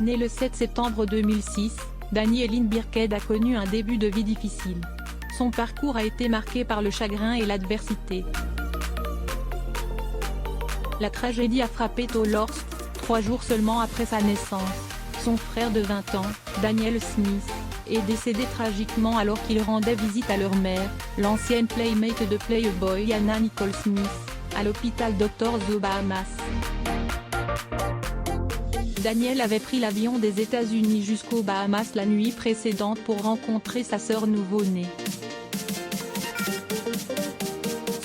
Née le 7 septembre 2006, Danielle Birkhead a connu un début de vie difficile. Son parcours a été marqué par le chagrin et l'adversité. La tragédie a frappé tôt lorsque, 3 jours seulement après sa naissance, son frère de 20 ans, Daniel Smith, est décédé tragiquement alors qu'il rendait visite à leur mère, l'ancienne playmate de Playboy Anna Nicole Smith, à l'hôpital Doctors aux Bahamas. Daniel avait pris l'avion des États-Unis jusqu'aux Bahamas la nuit précédente pour rencontrer sa sœur nouveau-née.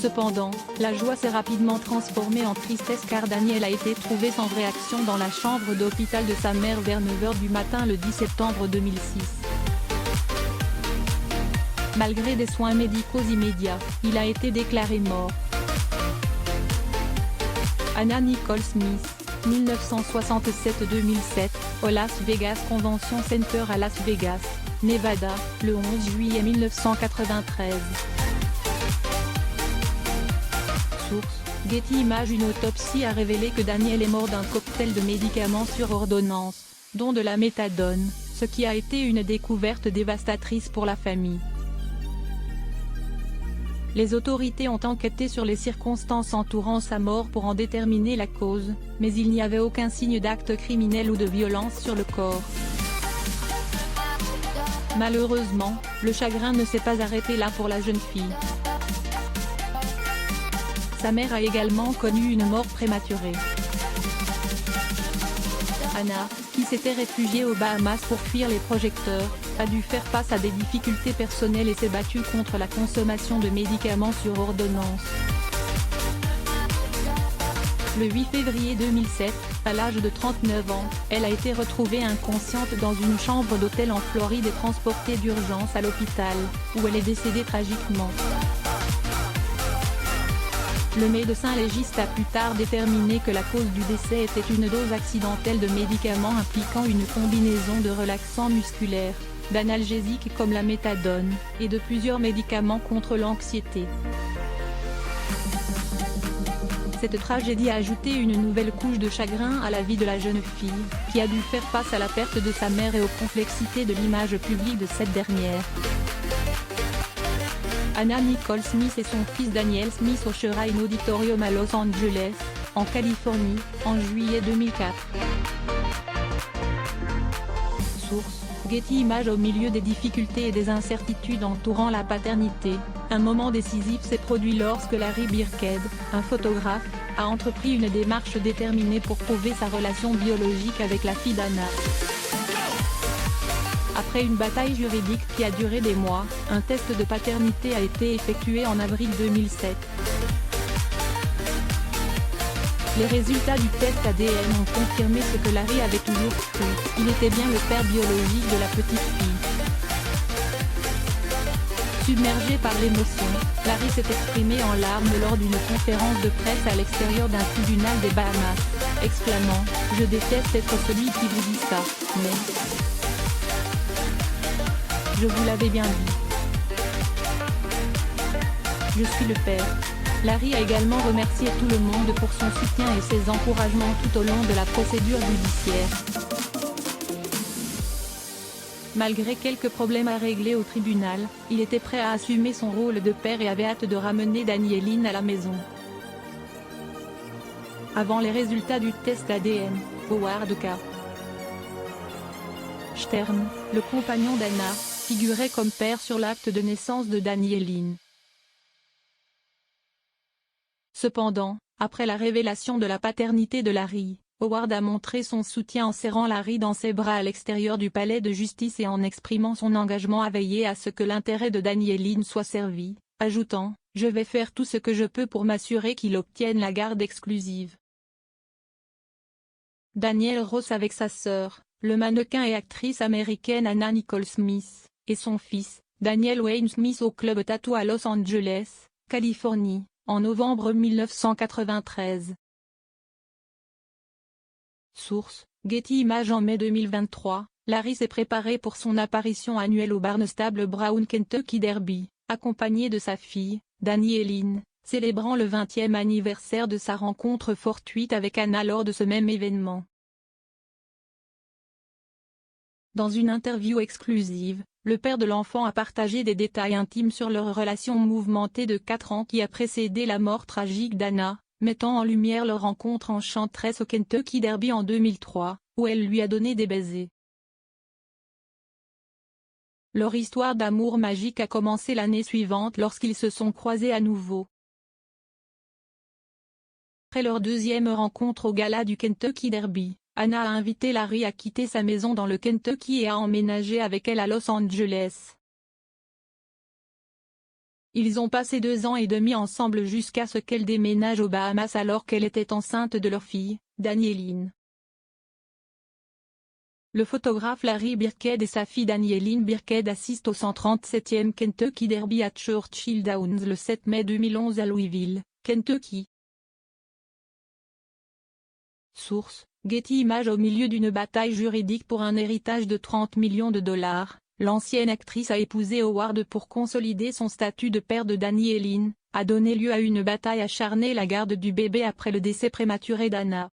Cependant, la joie s'est rapidement transformée en tristesse car Daniel a été trouvé sans réaction dans la chambre d'hôpital de sa mère vers 9 h du matin le 10 septembre 2006. Malgré des soins médicaux immédiats, il a été déclaré mort. Anna Nicole Smith, 1967-2007, au Las Vegas Convention Center à Las Vegas, Nevada, le 11 juillet 1993. Source: Getty Images. Une autopsie a révélé que Daniel est mort d'un cocktail de médicaments sur ordonnance, dont de la méthadone, ce qui a été une découverte dévastatrice pour la famille. Les autorités ont enquêté sur les circonstances entourant sa mort pour en déterminer la cause, mais il n'y avait aucun signe d'acte criminel ou de violence sur le corps. Malheureusement, le chagrin ne s'est pas arrêté là pour la jeune fille. Sa mère a également connu une mort prématurée. Anna, qui s'était réfugiée aux Bahamas pour fuir les projecteurs, a dû faire face à des difficultés personnelles et s'est battue contre la consommation de médicaments sur ordonnance. Le 8 février 2007, à l'âge de 39 ans, elle a été retrouvée inconsciente dans une chambre d'hôtel en Floride et transportée d'urgence à l'hôpital, où elle est décédée tragiquement. Le médecin légiste a plus tard déterminé que la cause du décès était une dose accidentelle de médicaments impliquant une combinaison de relaxants musculaires, d'analgésiques comme la méthadone, et de plusieurs médicaments contre l'anxiété. Cette tragédie a ajouté une nouvelle couche de chagrin à la vie de la jeune fille, qui a dû faire face à la perte de sa mère et aux complexités de l'image publique de cette dernière. Anna Nicole Smith et son fils Daniel Smith au Shrine Auditorium à Los Angeles, en Californie, en juillet 2004. Source: Getty Images. Au milieu des difficultés et des incertitudes entourant la paternité, un moment décisif s'est produit lorsque Larry Birkhead, un photographe, a entrepris une démarche déterminée pour prouver sa relation biologique avec la fille d'Anna. Après une bataille juridique qui a duré des mois, un test de paternité a été effectué en avril 2007. Les résultats du test ADN ont confirmé ce que Larry avait toujours cru, il était bien le père biologique de la petite fille. Submergé par l'émotion, Larry s'est exprimé en larmes lors d'une conférence de presse à l'extérieur d'un tribunal des Bahamas, exclamant « Je déteste être celui qui vous dit ça, mais… je vous l'avais bien dit. Je suis le père. » Larry a également remercié tout le monde pour son soutien et ses encouragements tout au long de la procédure judiciaire. Malgré quelques problèmes à régler au tribunal, il était prêt à assumer son rôle de père et avait hâte de ramener Danielle à la maison. Avant les résultats du test ADN, Howard K. Stern, le compagnon d'Anna, figurait comme père sur l'acte de naissance de Danielle. Cependant, après la révélation de la paternité de Larry, Howard a montré son soutien en serrant Larry dans ses bras à l'extérieur du palais de justice et en exprimant son engagement à veiller à ce que l'intérêt de Danielle soit servi, ajoutant « Je vais faire tout ce que je peux pour m'assurer qu'il obtienne la garde exclusive. » Daniel Ross avec sa sœur, le mannequin et actrice américaine Anna Nicole Smith, et son fils, Daniel Wayne Smith au Club Tattoo à Los Angeles, Californie, en novembre 1993. Source: Getty Images. En mai 2023, Larry s'est préparé pour son apparition annuelle au Barnstable Brown Kentucky Derby, accompagné de sa fille, Danielle, célébrant le 20e anniversaire de sa rencontre fortuite avec Anna lors de ce même événement. Dans une interview exclusive, le père de l'enfant a partagé des détails intimes sur leur relation mouvementée de 4 ans qui a précédé la mort tragique d'Hannah, mettant en lumière leur rencontre enchanteresse au Kentucky Derby en 2003, où elle lui a donné des baisers. Leur histoire d'amour magique a commencé l'année suivante lorsqu'ils se sont croisés à nouveau. Après leur deuxième rencontre au gala du Kentucky Derby, Hannah a invité Larry à quitter sa maison dans le Kentucky et à emménager avec elle à Los Angeles. Ils ont passé 2 ans et demi ensemble jusqu'à ce qu'elle déménage aux Bahamas alors qu'elle était enceinte de leur fille, Danielle. Le photographe Larry Birkhead et sa fille Danielle Birkhead assistent au 137e Kentucky Derby à Churchill Downs le 7 mai 2011 à Louisville, Kentucky. Source: Getty Images. Au milieu d'une bataille juridique pour un héritage de 30 millions de dollars, l'ancienne actrice a épousé Howard pour consolider son statut de père de Danielle, a donné lieu à une bataille acharnée la garde du bébé après le décès prématuré d'Hannah.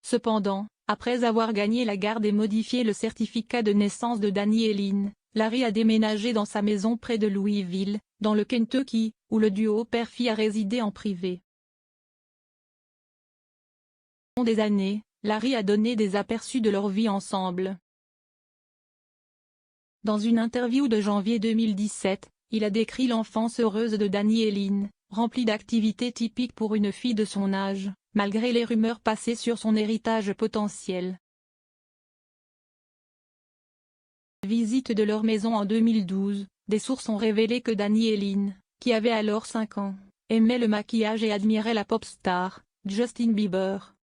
Cependant, après avoir gagné la garde et modifié le certificat de naissance de Danielle, Larry a déménagé dans sa maison près de Louisville, dans le Kentucky, où le duo père-fille a résidé en privé. Au long des années, Larry a donné des aperçus de leur vie ensemble. Dans une interview de janvier 2017, il a décrit l'enfance heureuse de Danielle, remplie d'activités typiques pour une fille de son âge, malgré les rumeurs passées sur son héritage potentiel. À la visite de leur maison en 2012, des sources ont révélé que Danielle, qui avait alors 5 ans, aimait le maquillage et admirait la pop star, Justin Bieber.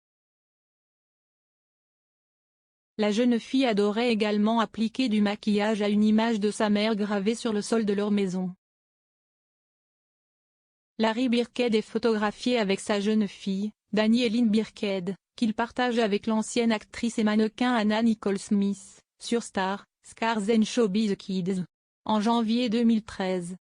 La jeune fille adorait également appliquer du maquillage à une image de sa mère gravée sur le sol de leur maison. Larry Birkhead est photographié avec sa jeune fille, Danielle Birkhead, qu'il partage avec l'ancienne actrice et mannequin Hannah Nicole Smith, sur Star, Scars and Showbiz Kids, en janvier 2013.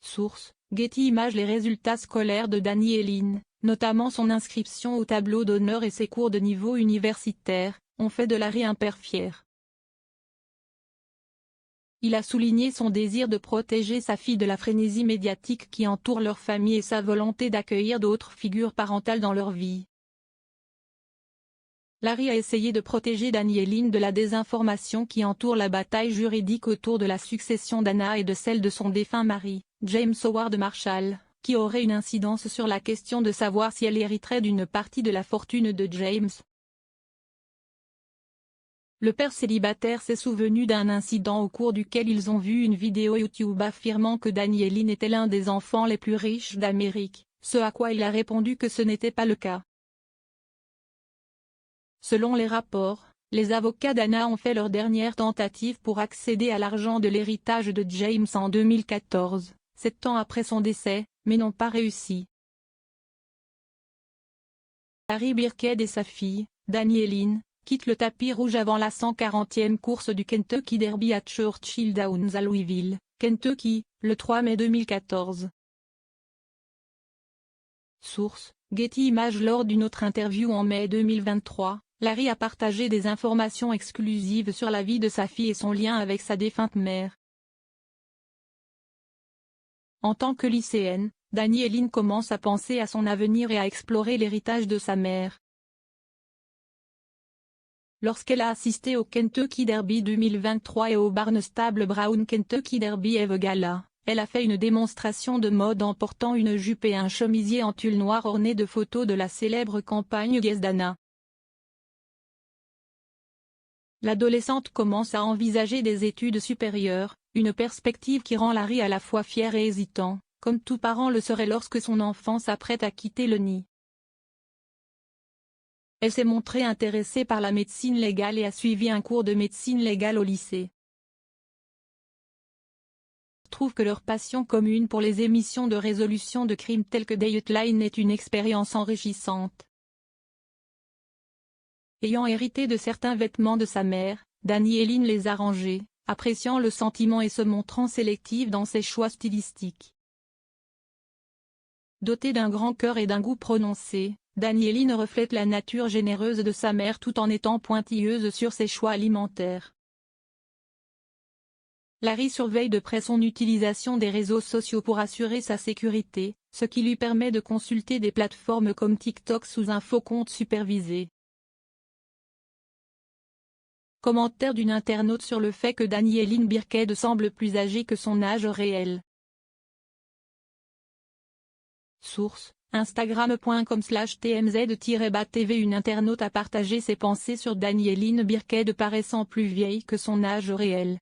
Source: Getty Images. Les résultats scolaires de Danielle, notamment son inscription au tableau d'honneur et ses cours de niveau universitaire, ont fait de Larry un père fier. Il a souligné son désir de protéger sa fille de la frénésie médiatique qui entoure leur famille et sa volonté d'accueillir d'autres figures parentales dans leur vie. Larry a essayé de protéger Danielle de la désinformation qui entoure la bataille juridique autour de la succession d'Hannah et de celle de son défunt mari, James Howard Marshall, qui aurait une incidence sur la question de savoir si elle hériterait d'une partie de la fortune de James. Le père célibataire s'est souvenu d'un incident au cours duquel ils ont vu une vidéo YouTube affirmant que Danielle était l'un des enfants les plus riches d'Amérique, ce à quoi il a répondu que ce n'était pas le cas. Selon les rapports, les avocats d'Hannah ont fait leur dernière tentative pour accéder à l'argent de l'héritage de James en 2014, 7 ans après son décès, mais n'ont pas réussi. Larry Birkhead et sa fille, Danielle, quittent le tapis rouge avant la 140e course du Kentucky Derby à Churchill Downs à Louisville, Kentucky, le 3 mai 2014. Source: Getty Images. Lors d'une autre interview en mai 2023, Larry a partagé des informations exclusives sur la vie de sa fille et son lien avec sa défunte mère. En tant que lycéenne, Danielle commence à penser à son avenir et à explorer l'héritage de sa mère. Lorsqu'elle a assisté au Kentucky Derby 2023 et au Barnstable Brown Kentucky Derby Eve Gala, elle a fait une démonstration de mode en portant une jupe et un chemisier en tulle noir orné de photos de la célèbre campagne Guess d'Hannah. L'adolescente commence à envisager des études supérieures, une perspective qui rend Larry à la fois fier et hésitant, comme tout parent le serait lorsque son enfant s'apprête à quitter le nid. Elle s'est montrée intéressée par la médecine légale et a suivi un cours de médecine légale au lycée. Trouve que leur passion commune pour les émissions de résolution de crimes telles que Dateline est une expérience enrichissante. Ayant hérité de certains vêtements de sa mère, Danielle les a rangés, appréciant le sentiment et se montrant sélective dans ses choix stylistiques. Dotée d'un grand cœur et d'un goût prononcé, Daniéline reflète la nature généreuse de sa mère tout en étant pointilleuse sur ses choix alimentaires. Larry surveille de près son utilisation des réseaux sociaux pour assurer sa sécurité, ce qui lui permet de consulter des plateformes comme TikTok sous un faux compte supervisé. Commentaire d'une internaute sur le fait que Daniéline Birkhead semble plus âgée que son âge réel. Source: Instagram.com/tmz-tv. Une internaute a partagé ses pensées sur Daniéline Birkhead paraissant plus vieille que son âge réel.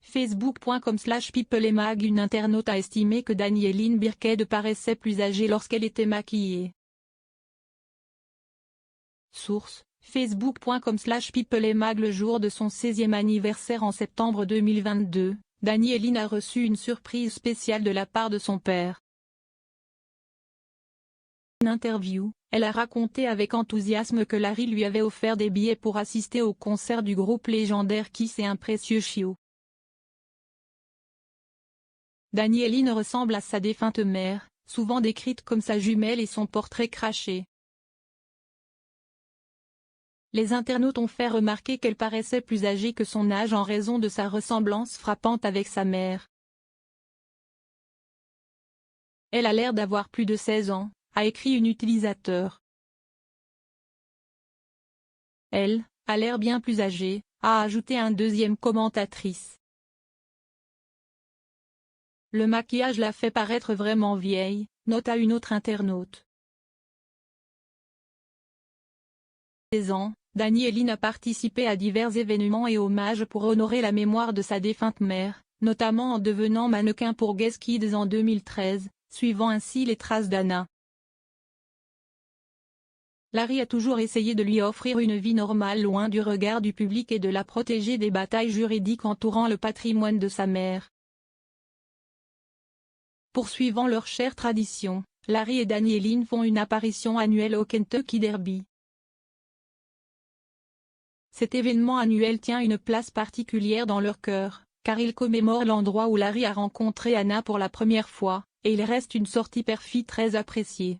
Facebook.com/peoplemag. Une internaute a estimé que Daniéline Birkhead paraissait plus âgée lorsqu'elle était maquillée. Source: Facebook.com/peoplemag. Le jour de son 16e anniversaire en septembre 2022, Daniéline a reçu une surprise spéciale de la part de son père. En interview, elle a raconté avec enthousiasme que Larry lui avait offert des billets pour assister au concert du groupe légendaire Kiss et un précieux chiot. Daniéline ressemble à sa défunte mère, souvent décrite comme sa jumelle et son portrait craché. Les internautes ont fait remarquer qu'elle paraissait plus âgée que son âge en raison de sa ressemblance frappante avec sa mère. Elle a l'air d'avoir plus de 16 ans, a écrit une utilisateur. Elle a l'air bien plus âgée, a ajouté un deuxième commentatrice. Le maquillage l'a fait paraître vraiment vieille, nota une autre internaute. 16 ans, Daniéline a participé à divers événements et hommages pour honorer la mémoire de sa défunte mère, notamment en devenant mannequin pour Guess Kids en 2013, suivant ainsi les traces d'Anna. Larry a toujours essayé de lui offrir une vie normale loin du regard du public et de la protéger des batailles juridiques entourant le patrimoine de sa mère. Poursuivant leur chère tradition, Larry et Daniéline font une apparition annuelle au Kentucky Derby. Cet événement annuel tient une place particulière dans leur cœur, car il commémore l'endroit où Larry a rencontré Anna pour la première fois, et il reste une sortie père-fille très appréciée.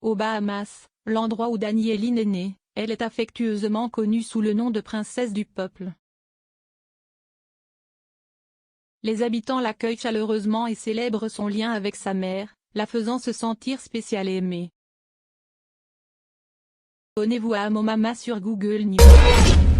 Aux Bahamas, l'endroit où Daniéline est née, elle est affectueusement connue sous le nom de princesse du peuple. Les habitants l'accueillent chaleureusement et célèbrent son lien avec sa mère, la faisant se sentir spéciale et aimée. Abonnez-vous à Momama sur Google News.